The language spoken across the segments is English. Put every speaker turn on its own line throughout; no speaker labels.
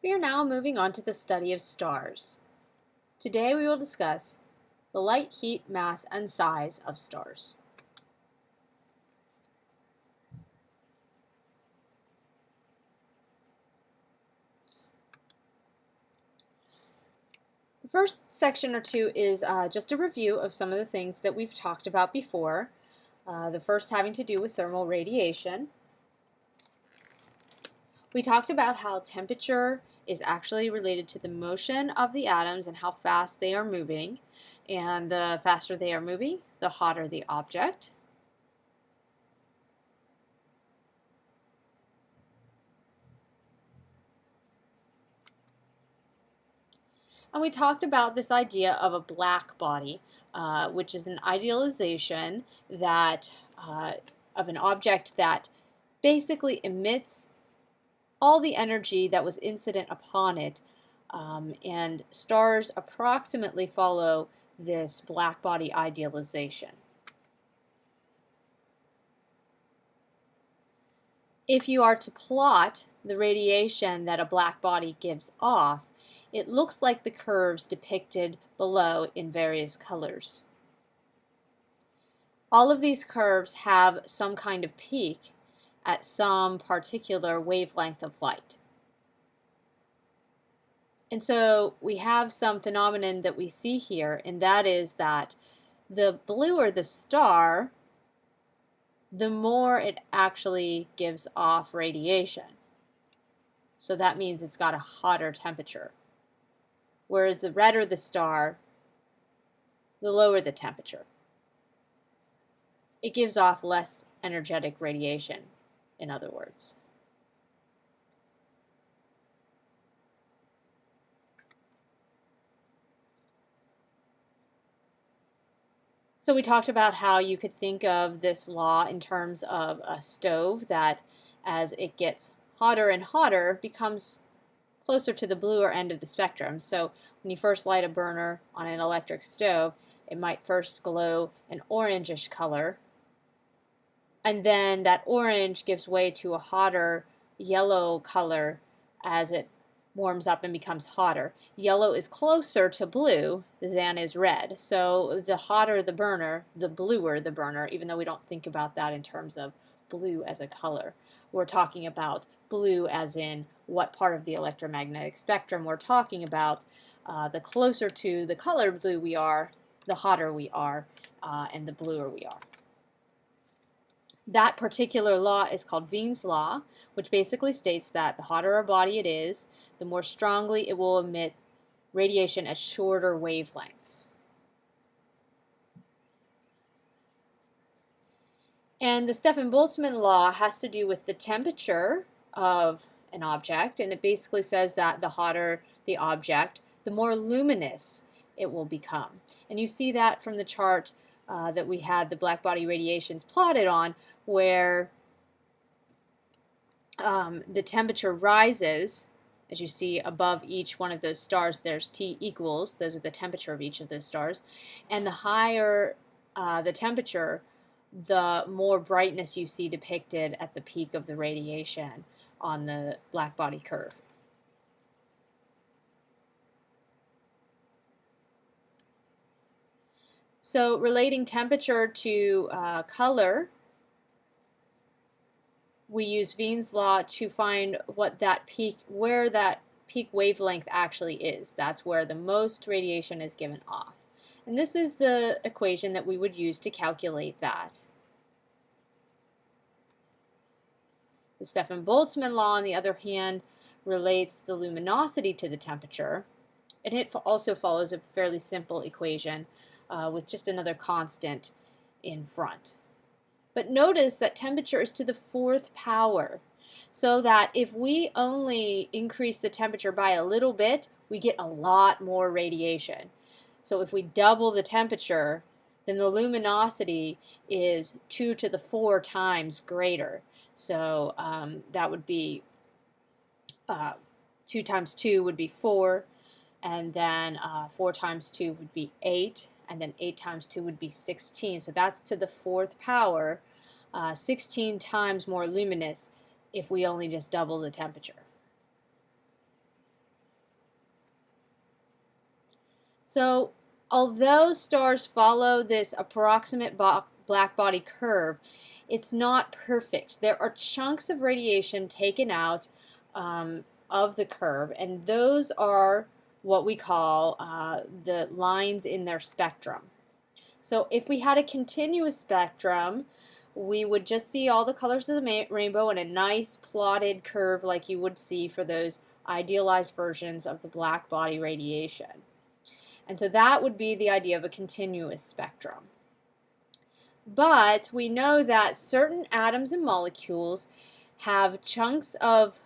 We are now moving on to the study of stars. Today we will discuss the light, heat, mass, and size of stars. The first section or two is just a review of some of the things that we've talked about before. The first having to do with thermal radiation. We talked about how temperature is actually related to the motion of the atoms and how fast they are moving. And the faster they are moving, the hotter the object. And we talked about this idea of a black body, which is an idealization that of an object that basically emits all the energy that was incident upon it, and stars approximately follow this black body idealization. If you are to plot the radiation that a black body gives off, it looks like the curves depicted below in various colors. All of these curves have some kind of peak at some particular wavelength of light. And so we have some phenomenon that we see here, and that is that the bluer the star, the more it actually gives off radiation. So that means it's got a hotter temperature. Whereas the redder the star, the lower the temperature. It gives off less energetic radiation, in other words. So we talked about how you could think of this law in terms of a stove that as it gets hotter and hotter becomes closer to the bluer end of the spectrum. So when you first light a burner on an electric stove, it might first glow an orangish color, and then that orange gives way to a hotter yellow color as it warms up and becomes hotter. Yellow is closer to blue than is red. So the hotter the burner, the bluer the burner, even though we don't think about that in terms of blue as a color. We're talking about blue as in what part of the electromagnetic spectrum we're talking about. The closer to the color blue we are, the hotter we are, and the bluer we are. That particular law is called Wien's law, which basically states that the hotter a body it is, the more strongly it will emit radiation at shorter wavelengths. And the Stefan-Boltzmann law has to do with the temperature of an object, and it basically says that the hotter the object, the more luminous it will become. And you see that from the chart that we had the black body radiations plotted on, where the temperature rises. As you see above each one of those stars, there's T equals. Those are the temperature of each of those stars. And the higher the temperature, the more brightness you see depicted at the peak of the radiation on the black body curve. So relating temperature to color, we use Wien's law to find what that peak, where that peak wavelength actually is. That's where the most radiation is given off. And this is the equation that we would use to calculate that. The Stefan-Boltzmann law, on the other hand, relates the luminosity to the temperature, and it also follows a fairly simple equation with just another constant in front. But notice that temperature is to the fourth power, so that if we only increase the temperature by a little bit, we get a lot more radiation. So if we double the temperature, then the luminosity is 2 to the 4 times greater. So that would be 2 times 2 would be 4, and then 4 times 2 would be 8, and then 8 times 2 would be 16. So that's to the fourth power, 16 times more luminous if we only just double the temperature. So although stars follow this approximate black body curve, it's not perfect. There are chunks of radiation taken out of the curve, and those are what we call the lines in their spectrum. So if we had a continuous spectrum, we would just see all the colors of the rainbow in a nice plotted curve like you would see for those idealized versions of the black body radiation. And so that would be the idea of a continuous spectrum. But we know that certain atoms and molecules have chunks of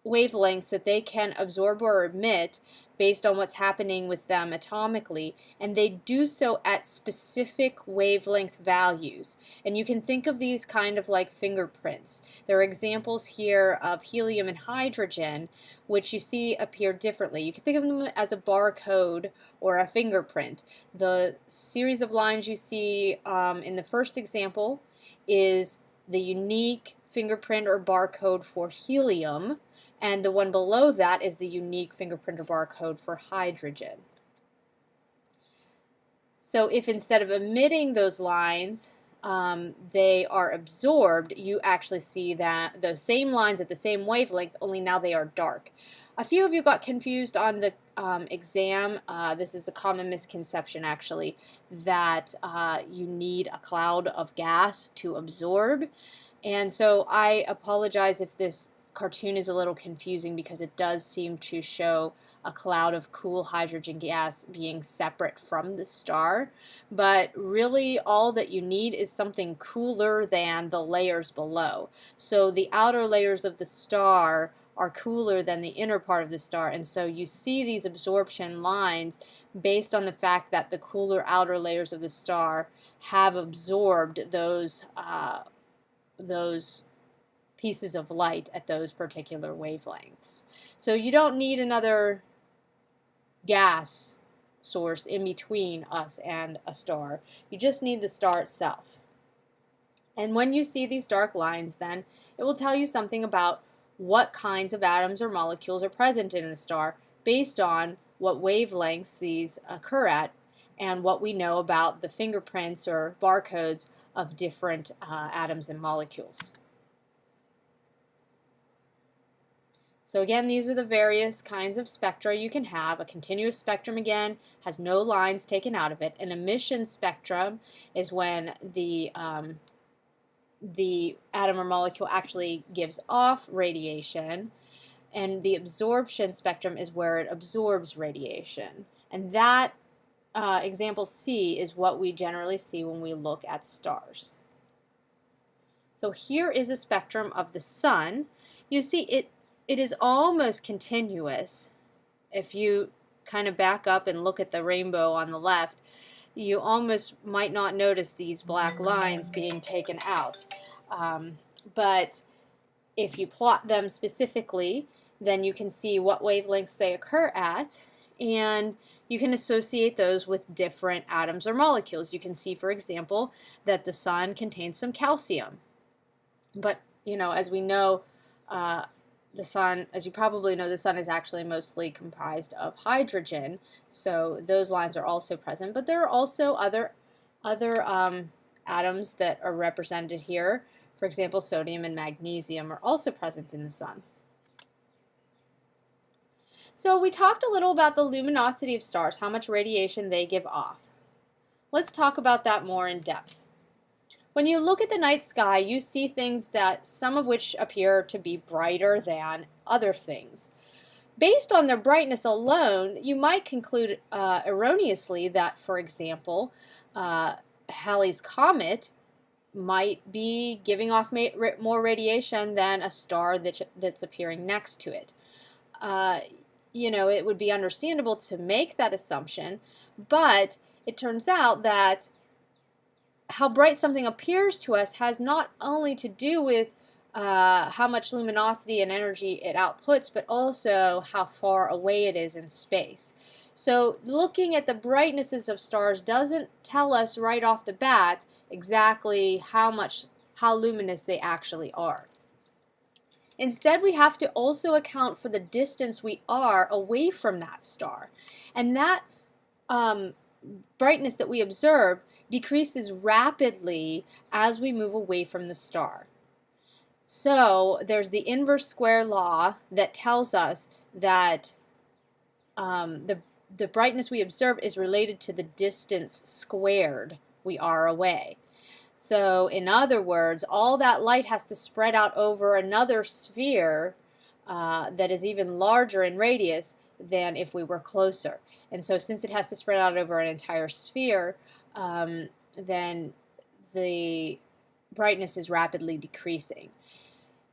wavelengths that they can absorb or emit based on what's happening with them atomically, and they do so at specific wavelength values. And you can think of these kind of like fingerprints. There are examples here of helium and hydrogen, which you see appear differently. You can think of them as a barcode or a fingerprint. The series of lines you see in the first example is the unique fingerprint or barcode for helium, and the one below that is the unique fingerprint or barcode for hydrogen. So if instead of emitting those lines, they are absorbed, you actually see that those same lines at the same wavelength, only now they are dark. A few of you got confused on the exam. This is a common misconception, actually, that you need a cloud of gas to absorb. And so I apologize if this cartoon is a little confusing because it does seem to show a cloud of cool hydrogen gas being separate from the star, but really all that you need is something cooler than the layers below. So the outer layers of the star are cooler than the inner part of the star, and so you see these absorption lines based on the fact that the cooler outer layers of the star have absorbed those pieces of light at those particular wavelengths. So you don't need another gas source in between us and a star. You just need the star itself. And when you see these dark lines, then it will tell you something about what kinds of atoms or molecules are present in the star based on what wavelengths these occur at and what we know about the fingerprints or barcodes of different atoms and molecules. So again, these are the various kinds of spectra you can have. A continuous spectrum, again, has no lines taken out of it. An emission spectrum is when the atom or molecule actually gives off radiation, and the absorption spectrum is where it absorbs radiation. And that example C is what we generally see when we look at stars. So here is a spectrum of the sun. You see it is almost continuous. If you kind of back up and look at the rainbow on the left, you almost might not notice these black lines being taken out. But if you plot them specifically, then you can see what wavelengths they occur at, and you can associate those with different atoms or molecules. You can see, for example, that the sun contains some calcium. But, you know, as we know, the sun, as you probably know, the sun is actually mostly comprised of hydrogen, so those lines are also present. But there are also other atoms that are represented here. For example, sodium and magnesium are also present in the sun. So we talked a little about the luminosity of stars, how much radiation they give off. Let's talk about that more in depth. When you look at the night sky, you see things that some of which appear to be brighter than other things. Based on their brightness alone, you might conclude erroneously that, for example, Halley's Comet might be giving off more radiation than a star that's appearing next to it. You know, it would be understandable to make that assumption, but it turns out that how bright something appears to us has not only to do with how much luminosity and energy it outputs, but also how far away it is in space. So looking at the brightnesses of stars doesn't tell us right off the bat exactly how luminous they actually are. Instead, we have to also account for the distance we are away from that star. And that um, brightness that we observe decreases rapidly as we move away from the star. So there's the inverse square law that tells us that the brightness we observe is related to the distance squared we are away. So in other words, all that light has to spread out over another sphere that is even larger in radius than if we were closer. And so since it has to spread out over an entire sphere, then the brightness is rapidly decreasing.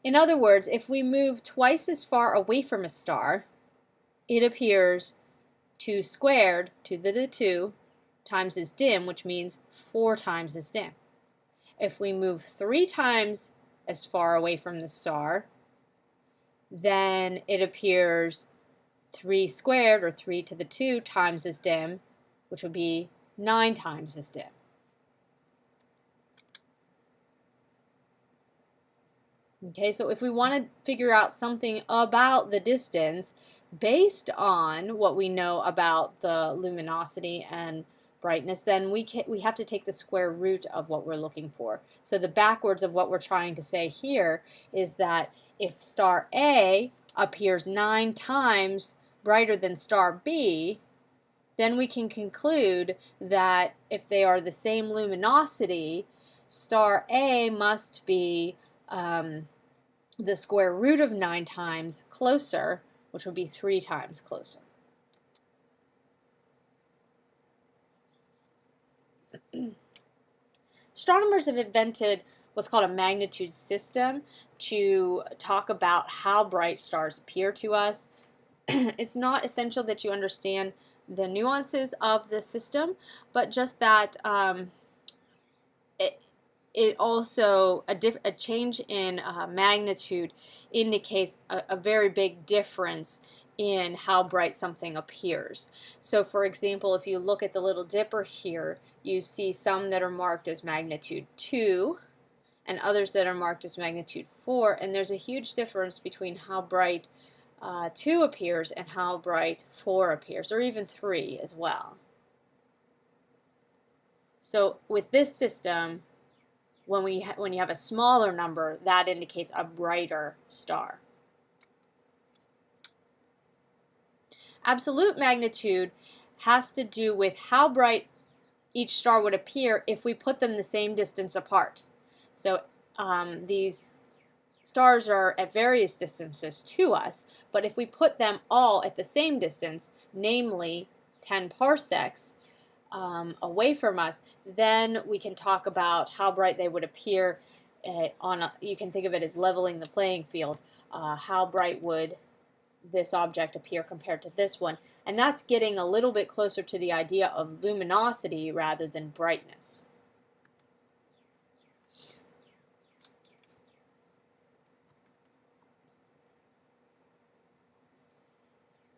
In other words, if we move twice as far away from a star, it appears 2 squared, 2 to the 2, times as dim, which means 4 times as dim. If we move 3 times as far away from the star, then it appears 3 squared, or 3 to the 2, times as dim, which would be 9 times as dim. Okay, so if we want to figure out something about the distance based on what we know about the luminosity and brightness, then we have to take the square root of what we're looking for. So the backwards of what we're trying to say here is that if star A appears 9 times brighter than star B, then we can conclude that if they are the same luminosity, star A must be the square root of 9 times closer, which would be 3 times closer. Astronomers have invented what's called a magnitude system to talk about how bright stars appear to us. It's not essential that you understand the nuances of the system, but just that it also, a change in magnitude indicates a very big difference in how bright something appears. So for example, if you look at the Little Dipper here, you see some that are marked as magnitude 2 and others that are marked as magnitude 4, and there's a huge difference between how bright 2 appears and how bright 4 appears, or even 3 as well. So with this system, when you have a smaller number, that indicates a brighter star. Absolute magnitude has to do with how bright each star would appear if we put them the same distance apart. So these stars are at various distances to us, but if we put them all at the same distance, namely 10 parsecs, away from us, then we can talk about how bright they would appear you can think of it as leveling the playing field. How bright would this object appear compared to this one? And that's getting a little bit closer to the idea of luminosity rather than brightness.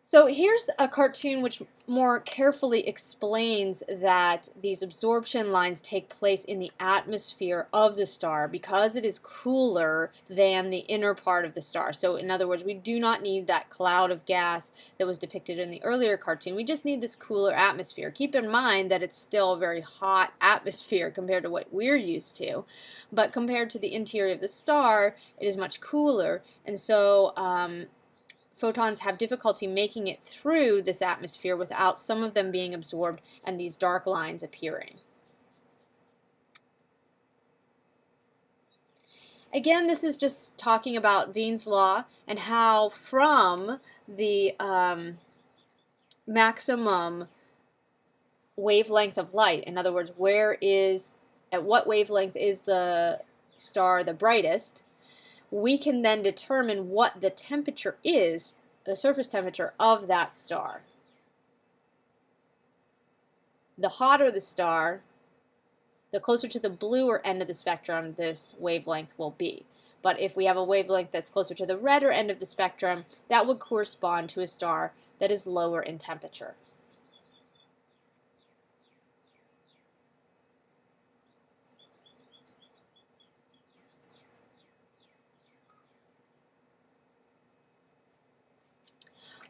So here's a cartoon which more carefully explains that these absorption lines take place in the atmosphere of the star because it is cooler than the inner part of the star. So in other words, we do not need that cloud of gas that was depicted in the earlier cartoon. We just need this cooler atmosphere. Keep in mind that it's still a very hot atmosphere compared to what we're used to, but compared to the interior of the star, it is much cooler, and so photons have difficulty making it through this atmosphere without some of them being absorbed and these dark lines appearing. Again, this is just talking about Wien's law and how from the maximum wavelength of light, in other words, at what wavelength is the star the brightest, we can then determine what the temperature is, the surface temperature of that star. The hotter the star, the closer to the bluer end of the spectrum this wavelength will be. But if we have a wavelength that's closer to the redder end of the spectrum, that would correspond to a star that is lower in temperature.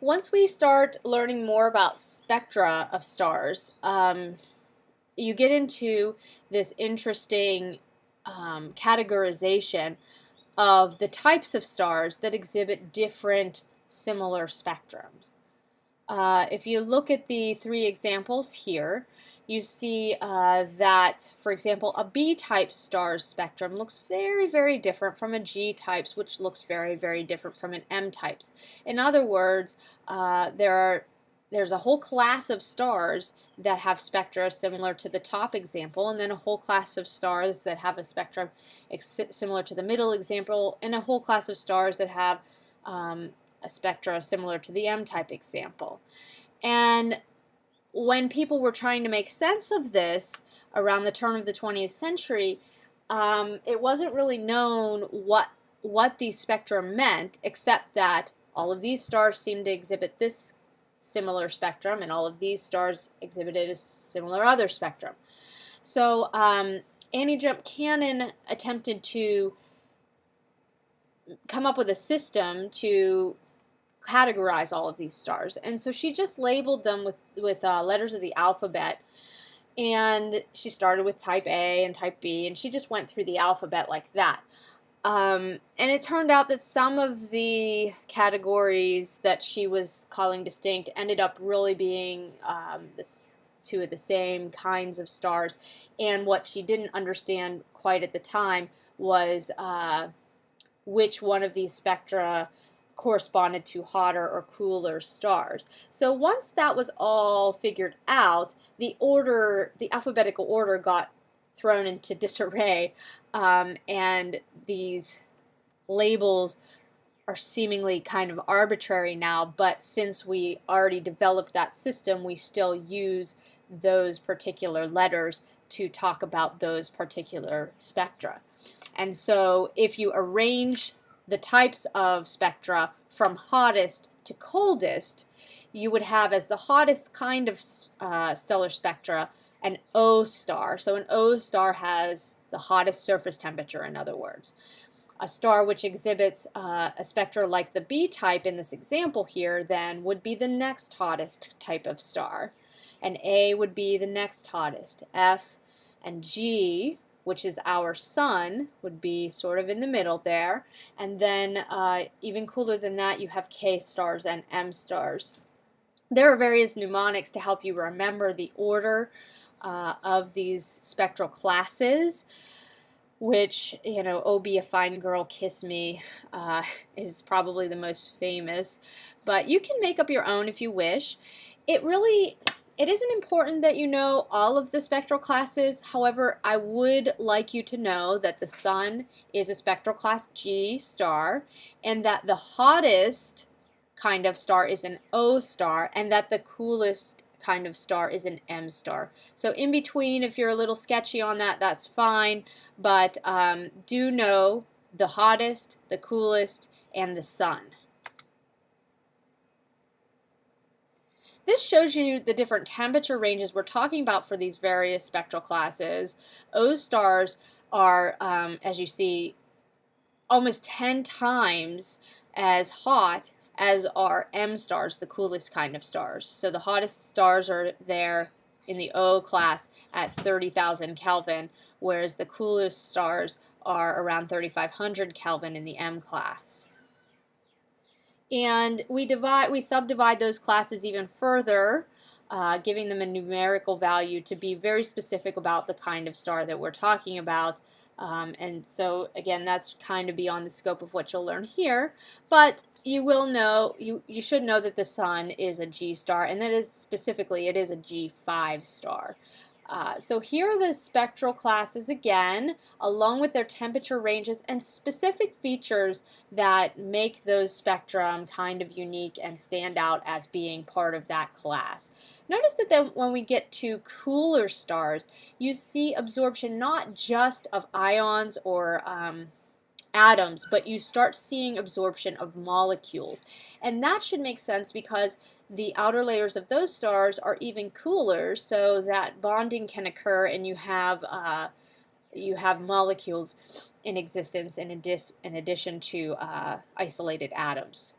Once we start learning more about spectra of stars, you get into this interesting categorization of the types of stars that exhibit different similar spectrums. If you look at the three examples here, you see that, for example, a B-type star's spectrum looks very, very different from a G-type's, which looks very, very different from an M-type's. In other words, there's a whole class of stars that have spectra similar to the top example, and then a whole class of stars that have a spectrum similar to the middle example, and a whole class of stars that have a spectra similar to the M-type example. And when people were trying to make sense of this around the turn of the 20th century, it wasn't really known what these spectra meant, except that all of these stars seemed to exhibit this similar spectrum, and all of these stars exhibited a similar other spectrum. So Annie Jump Cannon attempted to come up with a system to categorize all of these stars, and so she just labeled them with letters of the alphabet, and she started with type A and type B, and she just went through the alphabet like that. And it turned out that some of the categories that she was calling distinct ended up really being two of the same kinds of stars, and what she didn't understand quite at the time was which one of these spectra corresponded to hotter or cooler stars. So once that was all figured out, the alphabetical order got thrown into disarray, and these labels are seemingly kind of arbitrary now, but since we already developed that system, we still use those particular letters to talk about those particular spectra. And so if you arrange the types of spectra from hottest to coldest, you would have as the hottest kind of stellar spectra an O star. So an O star has the hottest surface temperature, in other words. A star which exhibits a spectra like the B type in this example here then would be the next hottest type of star. And A would be the next hottest. F and G, which is our sun, would be sort of in the middle there. And then even cooler than that, you have K stars and M stars. There are various mnemonics to help you remember the order of these spectral classes, which, you know, Oh Be a Fine Girl, Kiss Me is probably the most famous. But you can make up your own if you wish. It isn't important that you know all of the spectral classes. However, I would like you to know that the sun is a spectral class G star, and that the hottest kind of star is an O star, and that the coolest kind of star is an M star. So in between, if you're a little sketchy on that, that's fine, but do know the hottest, the coolest, and the sun. This shows you the different temperature ranges we're talking about for these various spectral classes. O stars are, as you see, almost 10 times as hot as are M stars, the coolest kind of stars. So the hottest stars are there in the O class at 30,000 Kelvin, whereas the coolest stars are around 3,500 Kelvin in the M class. And we subdivide those classes even further, giving them a numerical value to be very specific about the kind of star that we're talking about. And so again, that's kind of beyond the scope of what you'll learn here, but you will know, you should know that the sun is a G star, and that is specifically, it is a G5 star. So here are the spectral classes again, along with their temperature ranges and specific features that make those spectrum kind of unique and stand out as being part of that class. Notice that then when we get to cooler stars, you see absorption not just of ions or atoms, but you start seeing absorption of molecules. And that should make sense because the outer layers of those stars are even cooler, so that bonding can occur, and you have molecules in existence in addition to isolated atoms.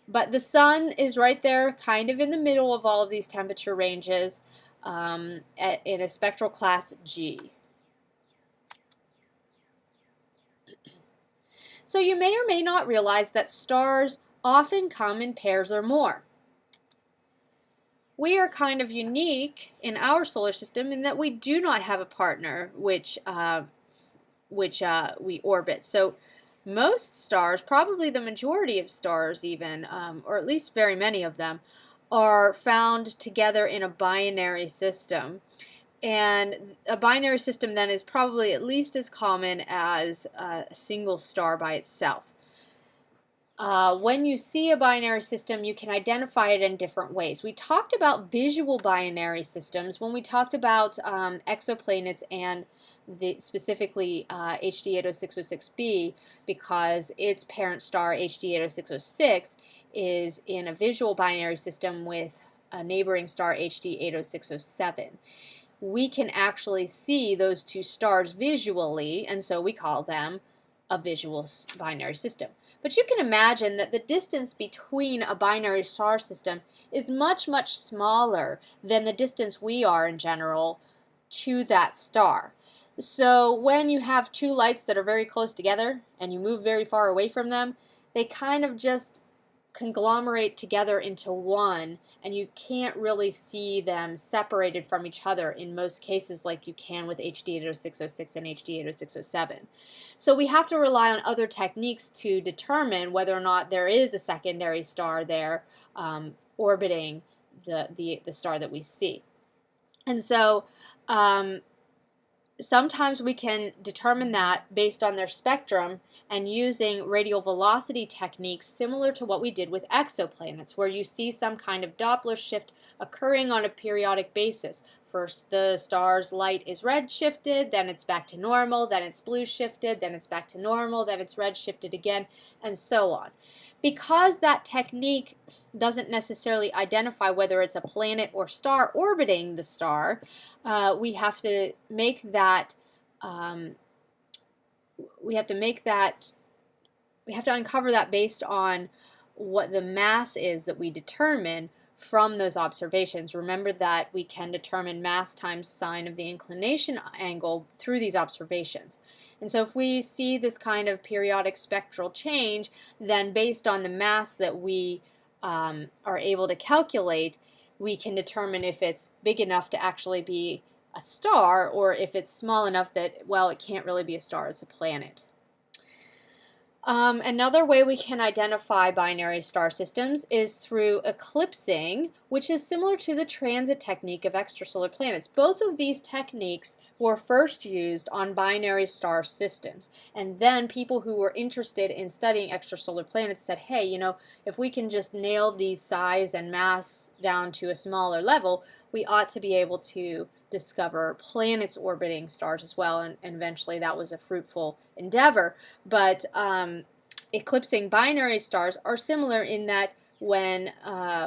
But the sun is right there, kind of in the middle of all of these temperature ranges in a spectral class G. So you may or may not realize that stars often come in pairs or more. We are kind of unique in our solar system in that we do not have a partner which we orbit. So most stars, probably the majority of stars even, or at least very many of them, are found together in a binary system. And a binary system then is probably at least as common as a single star by itself. When you see a binary system, you can identify it in different ways. We talked about visual binary systems when we talked about exoplanets and specifically HD 80606b, because its parent star HD 80606 is in a visual binary system with a neighboring star HD 80607. We can actually see those two stars visually, and so we call them a visual binary system. But you can imagine that the distance between a binary star system is much, much smaller than the distance we are in general to that star. So when you have two lights that are very close together and you move very far away from them, they kind of just conglomerate together into one, and you can't really see them separated from each other in most cases like you can with HD 80606 and HD 80607. So we have to rely on other techniques to determine whether or not there is a secondary star there orbiting the star that we see. And so sometimes we can determine that based on their spectrum and using radial velocity techniques similar to what we did with exoplanets, where you see some kind of Doppler shift occurring on a periodic basis. First the star's light is red shifted, then it's back to normal, then it's blue shifted, then it's back to normal, then it's red shifted again, and so on. Because that technique doesn't necessarily identify whether it's a planet or star orbiting the star, we have to uncover that based on what the mass is that we determine from those observations. Remember that we can determine mass times sine of the inclination angle through these observations. And so if we see this kind of periodic spectral change, then based on the mass that we are able to calculate, we can determine if it's big enough to actually be a star, or if it's small enough that, well, it can't really be a star, it's a planet. Another way we can identify binary star systems is through eclipsing, which is similar to the transit technique of extrasolar planets. Both of these techniques were first used on binary star systems, and then people who were interested in studying extrasolar planets said, hey, you know, if we can just nail these size and mass down to a smaller level, we ought to be able to discover planets orbiting stars as well, and eventually that was a fruitful endeavor. But eclipsing binary stars are similar in that when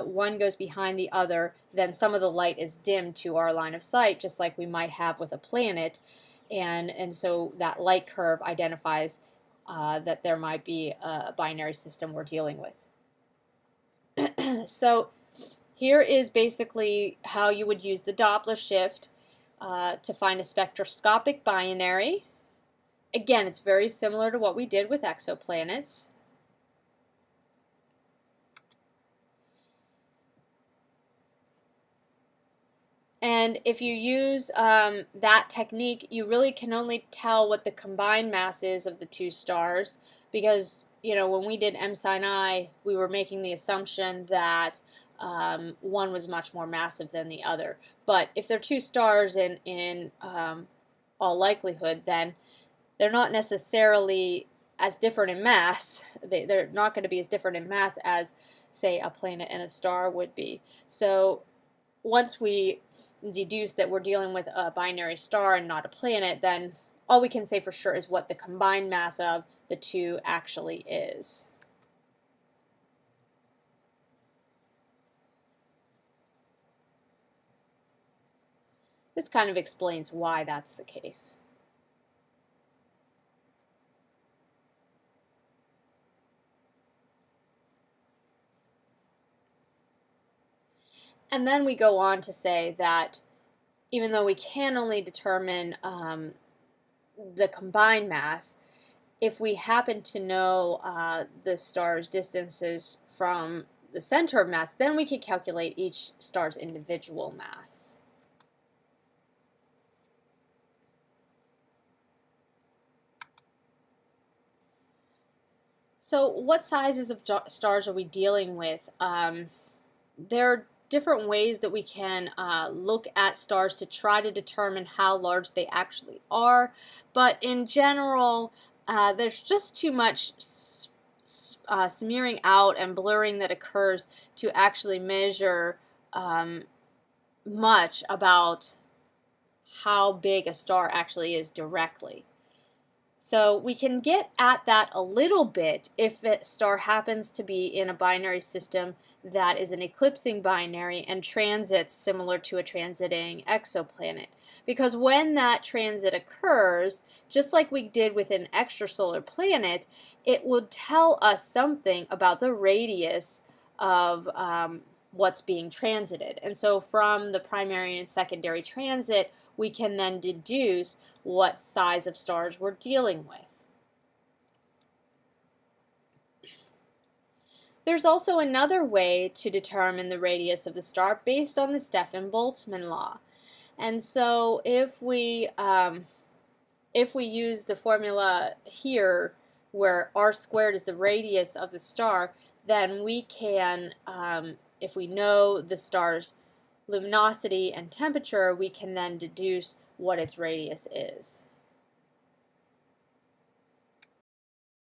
one goes behind the other, then some of the light is dimmed to our line of sight, just like we might have with a planet, and so that light curve identifies that there might be a binary system we're dealing with. So here is basically how you would use the Doppler shift to find a spectroscopic binary. Again, it's very similar to what we did with exoplanets. And if you use that technique, you really can only tell what the combined mass is of the two stars, because, you know, when we did M sin I, we were making the assumption that one was much more massive than the other. But if they're two stars in all likelihood, then they're not necessarily as different in mass. They're not going to be as different in mass as, say, a planet and a star would be. So once we deduce that we're dealing with a binary star and not a planet, then all we can say for sure is what the combined mass of the two actually is. This kind of explains why that's the case. And then we go on to say that even though we can only determine the combined mass, if we happen to know the star's distances from the center of mass, then we can calculate each star's individual mass. So what sizes of stars are we dealing with? There are different ways that we can look at stars to try to determine how large they actually are, but in general, there's just too much smearing out and blurring that occurs to actually measure much about how big a star actually is directly. So we can get at that a little bit if a star happens to be in a binary system that is an eclipsing binary and transits similar to a transiting exoplanet. Because when that transit occurs, just like we did with an extrasolar planet, it would tell us something about the radius of what's being transited. And so from the primary and secondary transit, we can then deduce what size of stars we're dealing with. There's also another way to determine the radius of the star based on the Stefan-Boltzmann law. And so if we use the formula here where r squared is the radius of the star, then we can, if we know the star's luminosity and temperature, we can then deduce what its radius is.